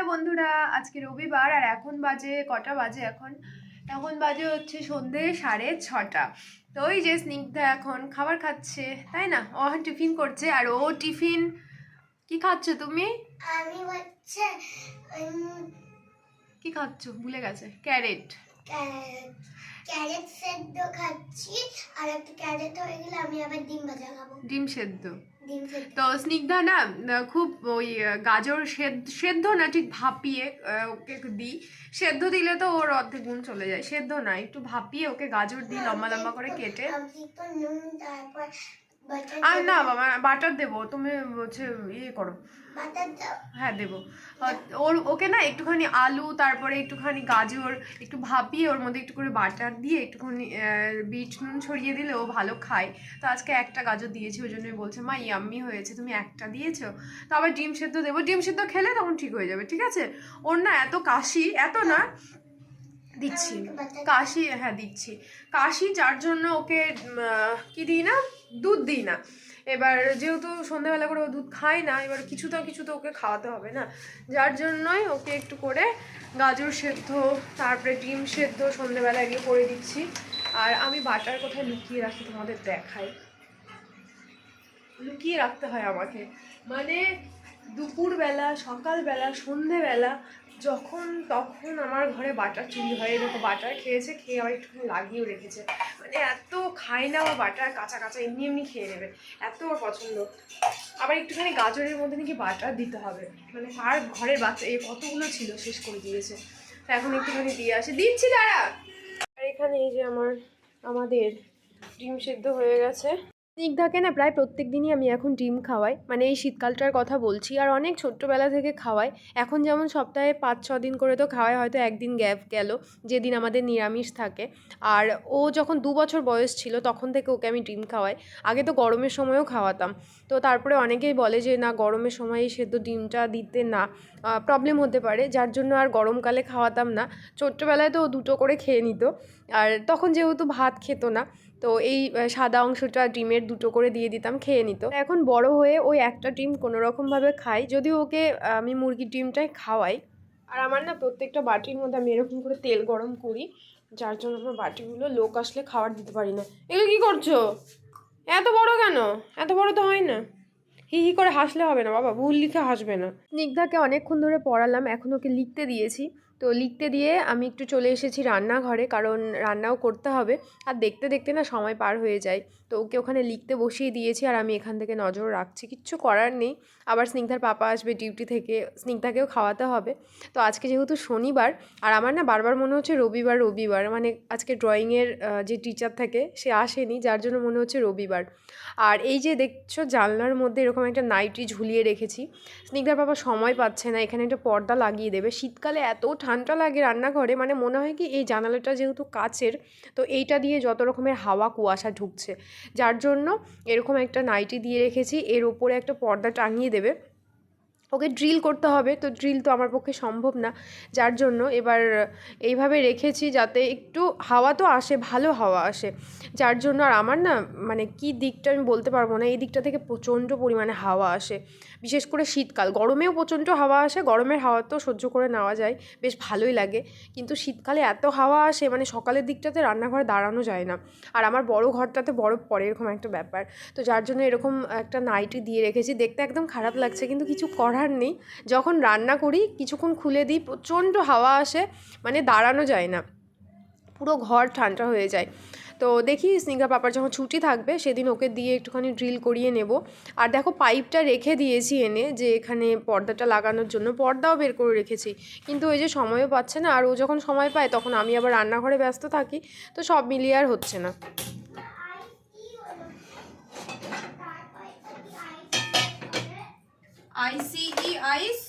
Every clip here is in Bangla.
হ্যালো বন্ধুরা, আজকে রবিবার আর এখন বাজে কটা বাজে এখন বাজে হচ্ছে সন্ধ্যে 6:30। তো ওই যে স্নিগ্ধা এখন খাবার খাচ্ছে, তাই না? ও এখন টিফিন করছে। আর ও টিফিন কি খাচ্ছ তুমি? আমি হচ্ছে কি খাচ্ছ ভুলে গেছে। ক্যারেট ক্যারেট সেদ্ধ খাচ্ছি, আর একটা ক্যারেট হয়ে গেলে আমি আবার ডিম ভাজা খাবো। ডিম সেদ্ধ। ডিম সেদ্ধ। তো স্নিগ্ধা না খুব ওই গাজর সেদ্ধ না, ঠিক ভাপিয়ে ওকে দিই। সেদ্ধ দিলে তো ওর অর্ধেক গুণ চলে যায়, সেদ্ধ না, একটু ভাপিয়ে ওকে গাজর দিই লম্বা লম্বা করে কেটে। আর না বাবা, বাটার দেবো, তুমি হচ্ছে ইয়ে করো। হ্যাঁ দেবো। ওকে না একটুখানি আলু, তারপরে একটুখানি গাজর একটু ভাপিয়ে ওর মধ্যে একটু করে বাটার দিয়ে একটুখানি বিট নুন ছড়িয়ে দিলে ও ভালো খায়। তো আজকে একটা গাজর দিয়েছি, ওই জন্যই বলছে মা ইয়াম্মি হয়েছে, তুমি একটা দিয়েছো। তো আবার ডিম সেদ্ধ দেবো, ডিম সেদ্ধ খেলে তখন ঠিক হয়ে যাবে, ঠিক আছে? ওর না এত কাশি, এত না দিচ্ছি কাশি, হ্যাঁ দিচ্ছি কাশি, যার জন্য ওকে কি দিই না, দুধ দিই না। এবার যেহেতু সন্ধ্যাবেলা করে ও দুধ খায় না, এবার কিছু তো ওকে খাওয়াতে হবে না, যার জন্যই ওকে একটু করে গাজর সেদ্ধ, তারপরে ডিম সেদ্ধ সন্ধ্যাবেলা এগিয়ে করে দিচ্ছি। আর আমি বাটার কোথায় লুকিয়ে রাখি তোমাদের দেখাই। লুকিয়ে রাখতে হয় আমাকে, মানে দুপুরবেলা, সকালবেলা, সন্ধেবেলা, যখন তখন আমার ঘরে বাটার চুরি হয়। এরকম বাটার খেয়েছে, খেয়ে আবার একটুখানি লাগিয়েও রেখেছে। মানে এত খায় না ও বাটার, কাঁচা কাঁচা এমনি এমনি খেয়ে নেবে, এত ওর পছন্দ। আবার একটুখানি গাজরের মধ্যে নাকি বাটার দিতে হবে, মানে আর ঘরের বাচ্চা এ কতগুলো ছিল শেষ করে দিয়েছে। তো এখন একটুখানি দিয়ে আসি, দিচ্ছি দাঁড়া। আর এখানে এই যে আমাদের ডিম সেদ্ধ হয়ে গেছে। স্নিগ্ধাকে না প্রায় প্রত্যেক দিনই আমি এখন ডিম খাওয়াই, মানে এই শীতকালটার কথা বলছি, আর অনেক ছোট্টবেলা থেকে খাওয়াই। এখন যেমন সপ্তাহে 5-6 দিন করে তো খাওয়াই, হয়তো একদিন গ্যাপ গেল যেদিন আমাদের নিরামিষ থাকে। আর ও যখন 2 বছর বয়স ছিল তখন থেকে ওকে আমি ডিম খাওয়াই। আগে তো গরমের সময়ও খাওয়াতাম। তো তারপরে অনেকেই বলে যে না, গরমের সময় সেদ্ধ ডিমটা দিতে না, প্রবলেম হতে পারে, যার জন্য আর গরমকালে খাওয়াতাম না। ছোট্টবেলায় তো ও 2টো করে খেয়ে নিত, আর তখন যেহেতু ভাত খেত না, তো এই সাদা অংশটা ডিমের 2টো করে দিয়ে দিতাম, খেয়ে নিত। এখন বড় হয়ে ওই একটা ডিম কোনো রকমভাবে খাই, যদিও ওকে আমি মুরগির ডিমটাই খাওয়াই। আর আমার না প্রত্যেকটা বাটির মধ্যে আমি এরকম করে তেল গরম করি, যার জন্য আমার বাটিগুলো লোক আসলে খাবার দিতে পারি না। এগুলো কী করছো? এত বড় কেন? এত বড় তো হয় না। হি হি করে হাসলে হবে না বাবা, ভুল লিখে হাসবে না। স্নিগ্ধাকে অনেকক্ষণ ধরে পড়ালাম, এখন ওকে লিখতে দিয়েছি। তো লিখতে দিয়ে আমি একটু চলে এসেছি রান্নাঘরে, কারণ রান্নাও করতে হবে। আর দেখতে দেখতে না সময় পার হয়ে যায়। তো ওকে ওখানে লিখতে বসিয়ে দিয়েছি, আর আমি এখান থেকে নজর রাখছি, কিচ্ছু করার নেই। আবার স্নিগ্ধার পাপা আসবে ডিউটি থেকে, স্নিগ্ধাকেও খাওয়াতে হবে। তো আজকে যেহেতু শনিবার, আর আমার না বারবার মনে হচ্ছে রবিবার রবিবার, মানে আজকে ড্রয়িংয়ের যে টিচার থাকে সে আসেনি, যার জন্য মনে হচ্ছে রবিবার। আর এই যে দেখছো জানলার মধ্যে এরকম একটা নাইটি ঝুলিয়ে রেখেছি। স্নিগ্ধার বাবা সময় পাচ্ছে না, এখানে একটা পর্দা লাগিয়ে দেবে। শীতকালে এত ঠান্ডা লাগে রান্নাঘরে, মানে মনে হয় কি এই জানালাটা যেহেতু কাচের, তো এইটা দিয়ে যত রকমের হাওয়া কুয়াশা ঢুকছে, যার জন্য এরকম একটা নাইটি দিয়ে রেখেছি। এর ওপরে একটা পর্দা টাঙিয়ে দেবে। ওকে ড্রিল করতে হবে, তো ড্রিল তো আমার পক্ষে সম্ভব না, যার জন্য এবার এইভাবে রেখেছি যাতে একটু হাওয়া তো আসে, ভালো হাওয়া আসে, যার জন্য। আর আমার না মানে কি দিকটা আমি বলতে পারবো না, এই দিকটা থেকে প্রচণ্ড পরিমাণে হাওয়া আসে, বিশেষ করে শীতকাল। গরমেও প্রচণ্ড হাওয়া আসে, গরমের হাওয়া তো সহ্য করে নেওয়া যায়, বেশ ভালোই লাগে। কিন্তু শীতকালে এত হাওয়া আসে, মানে সকালের দিকটাতে রান্নাঘরে দাঁড়ানো যায় না। আর আমার বড় ঘরটাতে বরফ পড়ে, এরকম একটা ব্যাপার। তো যার জন্য এরকম একটা নাইটি দিয়ে রেখেছি। দেখতে একদম খারাপ লাগছে, কিন্তু কিছু করার নেই। যখন রান্না করি কিছুক্ষণ খুলে দিই, প্রচণ্ড হাওয়া আসে, মানে দাঁড়ানো যায় না, পুরো ঘর ঠান্ডা হয়ে যায়। তো দেখি স্নিগ্ধা পাপার যখন ছুটি থাকবে সেদিন ওকে দিয়ে একটুখানি ড্রিল করিয়ে নেব। আর দেখো পাইপটা রেখে দিয়েছি এনে, যে এখানে পর্দাটা লাগানোর জন্য পর্দাও বের করে রেখেছি, কিন্তু ওই যে সময়ও পাচ্ছে না। আর ও যখন সময় পায় তখন আমি আবার রান্নাঘরে ব্যস্ত থাকি, তো সব মিলিয়ে আর হচ্ছে না। আইস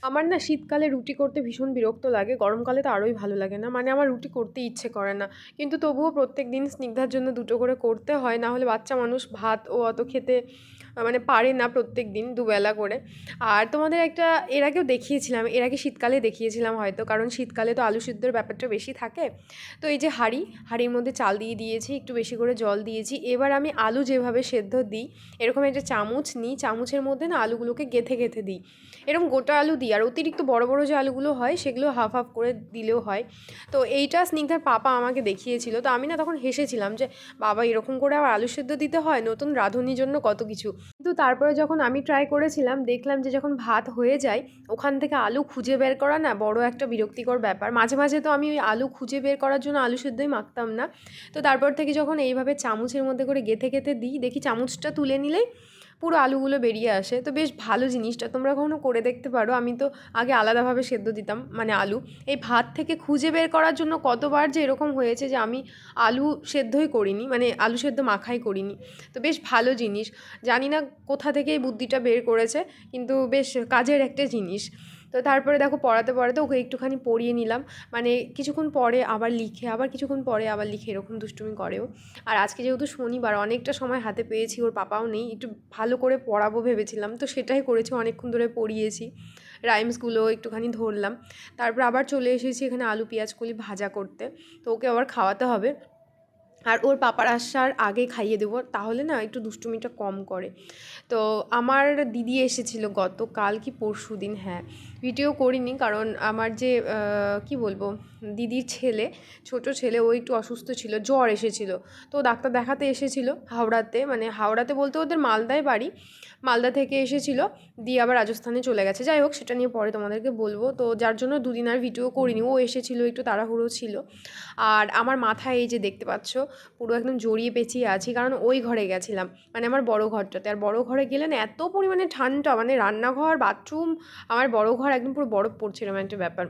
আমার না শীতকালে রুটি করতে ভীষণ বিরক্ত লাগে, গরমকালে তো আরোই ভালো লাগে না, মানে আমার রুটি করতে ইচ্ছে করে না। কিন্তু তবুও প্রত্যেক দিন স্নিগ্ধার জন্য 2টো করে করতে হয়, না হলে বাচ্চা মানুষ ভাত ও অত খেতে মানে পারে না প্রত্যেক দিন দুবেলা করে। আর তোমাদের একটা এর আগেও দেখিয়েছিলাম, এর আগে শীতকালে দেখিয়েছিলাম হয়তো, কারণ শীতকালে তো আলু সিদ্ধর ব্যাপারটা বেশি থাকে। তো এই যে হাঁড়ির মধ্যে চাল দিয়ে দিয়েছি, একটু বেশি করে জল দিয়েছি। এবার আমি আলু যেভাবে সেদ্ধ দিই এরকম একটা চামচ নিই, চামচের মধ্যে না আলুগুলোকে গেঁথে গেঁথে দিই, এরকম গোটা আলু দিই। আর অতিরিক্ত বড় বড় যে আলুগুলো হয় সেগুলো হাফ হাফ করে দিলেও হয়। তো এইটা স্নিগ্ধার পাপা আমাকে দেখিয়েছিল, তো আমি না তখন হেসেছিলাম যে বাবা এরকম করে আবার আলু সেদ্ধ দিতে হয়, নতুন রাঁধুনির জন্য কত কিছু। কিন্তু তারপরে যখন আমি ট্রাই করেছিলাম দেখলাম যে যখন ভাত হয়ে যায় ওখান থেকে আলু খুঁজে বের করা না বড় একটা বিরক্তিকর ব্যাপার। মাঝে মাঝে তো আমি ওই আলু খুঁজে বের করার জন্য আলু সেদ্ধই মাখতাম না। তো তারপর থেকে যখন এইভাবে চামচের মধ্যে করে গেঁথে গেঁথে দিই, দেখি চামচটা তুলে নিলেই পুরো আলুগুলো বেরিয়ে আসে। তো বেশ ভালো জিনিসটা, তোমরা কখনো করে দেখতে পারো। আমি তো আগে আলাদাভাবে সেদ্ধ দিতাম, মানে আলু এই ভাত থেকে খুঁজে বের করার জন্য কতবার যে এরকম হয়েছে যে আমি আলু সেদ্ধই করিনি, মানে আলু সেদ্ধ মাখাই করিনি। তো বেশ ভালো জিনিস, জানি না কোথা থেকে এই বুদ্ধিটা বের করেছে, কিন্তু বেশ কাজের একটা জিনিস। তো তারপরে দেখো পড়াতে পড়াতে ওকে একটুখানি পড়িয়ে নিলাম, মানে কিছুক্ষণ পরে আবার লিখে, আবার কিছুক্ষণ পরে আবার লিখে, এরকম দুষ্টুমি করেও। আর আজকে যেহেতু শনিবার অনেকটা সময় হাতে পেয়েছি, ওর পাপাও নেই, একটু ভালো করে পড়াবো ভেবেছিলাম, তো সেটাই করেছি, অনেকক্ষণ ধরে পড়িয়েছি, রাইমসগুলো একটুখানি ধরলাম। তারপর আবার চলে এসেছি এখানে আলু পেঁয়াজ কলি ভাজা করতে, তো ওকে আবার খাওয়াতে হবে। আর ওর পাপার আসার আগে খাইয়ে দেবো, তাহলে না একটু দুষ্টুমিটা কম করে। তো আমার দিদি এসেছিলো গতকাল কি পরশু দিন, হ্যাঁ ভিডিও করিনি কারণ আমার যে কি বলবো দিদির ছেলে, ছোট ছেলে, ও একটু অসুস্থ ছিল, জ্বর এসেছিল। তো ডাক্তার দেখাতে এসেছিলো হাওড়াতে, মানে হাওড়াতে বলতে ওদের মালদায় বাড়ি, মালদা থেকে এসেছিল, দিয়ে আবার রাজস্থানে চলে গেছে। যাই হোক সেটা নিয়ে পরে তোমাদেরকে বলবো। তো যার জন্য দুদিন আর ভিডিও করিনি, ও এসেছিলো একটু তাড়াহুড়ো ছিল। আর আমার মাথায় এই যে দেখতে পাচ্ছ পুরো একদম জড়িয়ে পেঁচিয়ে আছি, কারণ ওই ঘরে গেছিলাম, মানে আমার বড় ঘরটাতে। আর বড় ঘরে গেলে না এত পরিমাণে ঠান্ডা, মানে রান্নাঘর বাথরুম, আমার বড় ঘর একদম পুরো বরফ পড়ছে এরকম একটা ব্যাপার।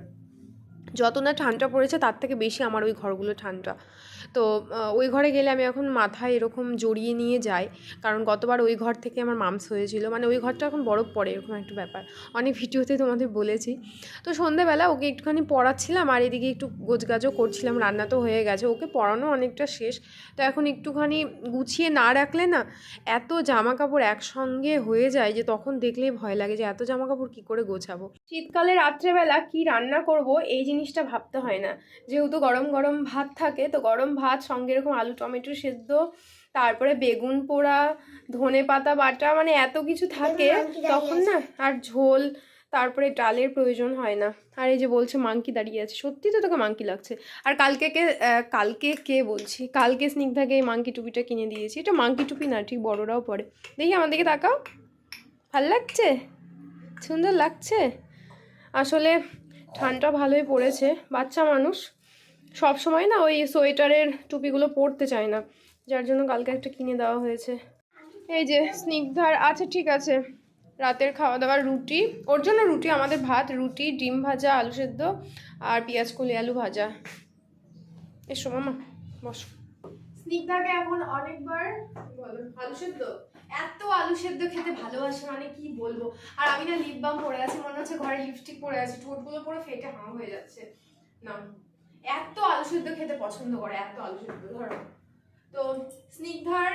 যত না ঠান্ডা পড়েছে তার থেকে বেশি আমার ওই ঘরগুলো ঠান্ডা। তো ওই ঘরে গেলে আমি এখন মাথায় এরকম জড়িয়ে নিয়ে যাই, কারণ গতবার ওই ঘর থেকে আমার মামস হয়েছিল, মানে ওই ঘরটা এখন বরফ পড়ে এরকম একটা ব্যাপার, অনেক ভিডিওতে তোমাদের বলেছি। তো সন্ধ্যেবেলা ওকে একটুখানি পড়াচ্ছিলাম আর এদিকে একটু গোছগাছও করছিলাম, রান্না তো হয়ে গেছে, ওকে পড়ানো অনেকটা শেষ। তো এখন একটুখানি গুছিয়ে না রাখলে না এত জামা কাপড় একসঙ্গে হয়ে যায় যে তখন দেখলেই ভয় লাগে যে এত জামা কাপড় কী করে গোছাবো। শীতকালে রাত্রেবেলা কি রান্না করব এই জিনিসটা ভাবতে হয় না, যেহেতু গরম গরম ভাত থাকে, তো গরম ভাত সঙ্গে এরকম আলু টমেটো সেদ্ধ, তারপরে বেগুন পোড়া, ধনে পাতা বাটা, মানে এত কিছু থাকে তখন না, আর ঝোল, তারপরে ডালের প্রয়োজন হয় না। আর এই যে বলছে মাংকি দাঁড়িয়ে আছে, সত্যি তো তোকে মাংকি লাগছে। আর কালকে স্নিগ্ধাকে এই মাংকি টুপিটা কিনে দিয়েছি, এটা মাংকি টুপি না, ঠিক বড়রাও পরে। দেখি আমার দিকে তাকাও, ভাল লাগছে, সুন্দর লাগছে। আসলে ঠান্ডা ভালোই পড়েছে, বাচ্চা মানুষ সব সময় না ওই সোয়েটারের টুপিগুলো পরতে চায় না, যার জন্য কালকে একটা কিনে দেওয়া হয়েছে। এই যে স্নিগ্ধার, আচ্ছা ঠিক আছে, রাতের খাওয়া দাওয়ার রুটি, ওর জন্য রুটি, আমাদের ভাত, রুটি, ডিম ভাজা, আলু সেদ্ধ আর পেঁয়াজ কলি আলু ভাজা। এসো মামা বসো। স্নিগ্ধাকে এখন অনেকবার বলো আলু সেদ্ধ, এত আলু সেদ্ধ খেতে ভালোবাসে মানে কি বলবো। আর আমি না লিপ বাম পরে আছি, মনে হচ্ছে ঘরে লিপস্টিক পরে আছি, ঠোঁটগুলো পুরো ফেটে হাঁ হয়ে যাচ্ছে না, এত আলু সেদ্ধ খেতে পছন্দ করে, এত আলু সেদ্ধ। ধরো তো স্নিগ্ধার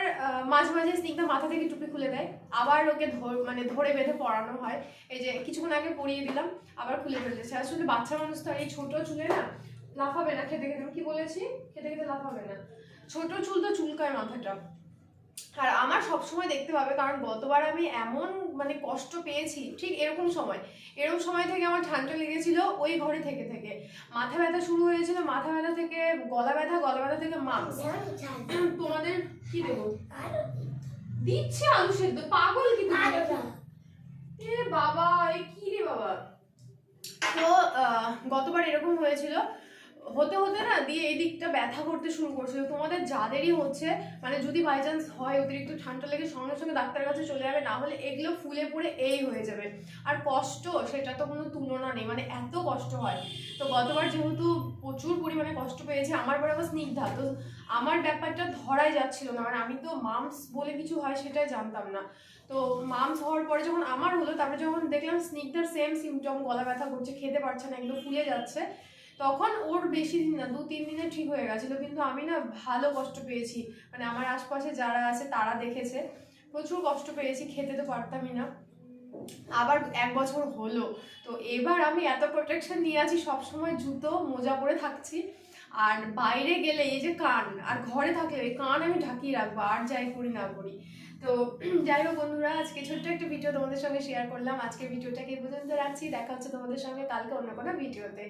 মাঝে মাঝে স্নিগ্ধা মাথা থেকে টুপি খুলে দেয়, আবার ওকে ধরে বেঁধে পরানো হয়। এই যে কিছুক্ষণ আগে পরিয়ে দিলাম, আবার খুলে ফেলেছে। আসলে বাচ্চা মানুষ তো এই ছোট চুলে না লাফাবে না, খেতে খেতে, কি বলেছি, খেতে খেতে লাফাবে না, ছোট চুল তো চুলকায় মাথাটা। আর আমার সবসময় দেখতে পাবে, কারণ গতবার আমি এমন মানে কষ্ট পেয়েছি ঠিক এরকম সময় থেকে আমার ঠান্ডা লেগেছিল ওই ঘরে থেকে থেকে, মাথা ব্যথা শুরু হয়েছিল, মাথা ব্যথা থেকে গলা ব্যথা থেকে মাংস। তোমাদের কি দেবো, দিচ্ছে আলু সেদ্ধ, পাগল কি এ বাবা, এ কি রে বাবা। তো গতবার এরকম হয়েছিল, হতে হতে না দিয়ে এই দিকটা ব্যথা করতে শুরু করছিল। তোমাদের যাদেরই হচ্ছে, মানে যদি বাই চান্স হয় অতিরিক্ত ঠান্ডা লেগে সঙ্গে সঙ্গে ডাক্তারের কাছে চলে যাবে, না হলে এগুলো ফুলে পড়ে এই হয়ে যাবে। আর কষ্ট সেটা তো কোনো তুলনা নেই, মানে এত কষ্ট হয়। তো গতবার যেহেতু প্রচুর পরিমাণে কষ্ট পেয়েছে, আমার বরাবর স্নিগ্ধা, তো আমার ব্যাপারটা ধরাই যাচ্ছিল না, মানে আমি তো মামস বলে কিছু হয় সেটাই জানতাম না। তো মামস হওয়ার পরে যখন আমার হলো, তারপরে যখন দেখলাম স্নিগ্ধার সেম সিমটম, গলা ব্যথা করছে, খেতে পারছে না, একদম ফুলে যাচ্ছে, তখন ওর বেশি দিন না 2-3 দিনে ঠিক হয়ে গেছিলো। কিন্তু আমি না ভালো কষ্ট পেয়েছি, মানে আমার আশপাশে যারা আছে তারা দেখেছে, প্রচুর কষ্ট পেয়েছি, খেতে তো পারতামই না। আবার 1 বছর হলো, তো এবার আমি এত প্রোটেকশন নিয়ে আছি, সবসময় জুতো মোজা পরে থাকছি। আর বাইরে গেলে এই যে কান, আর ঘরে থাকলে এই কান আমি ঢাকিয়ে রাখবো, আর যাই করি না করি। তো যাই হোক বন্ধুরা, আজকে ছোট্ট একটা ভিডিও তোমাদের সঙ্গে শেয়ার করলাম। আজকের ভিডিওটাকে এই পর্যন্ত রাখছি, দেখা হচ্ছে তোমাদের সঙ্গে কালকে অন্য কোনো ভিডিওতে।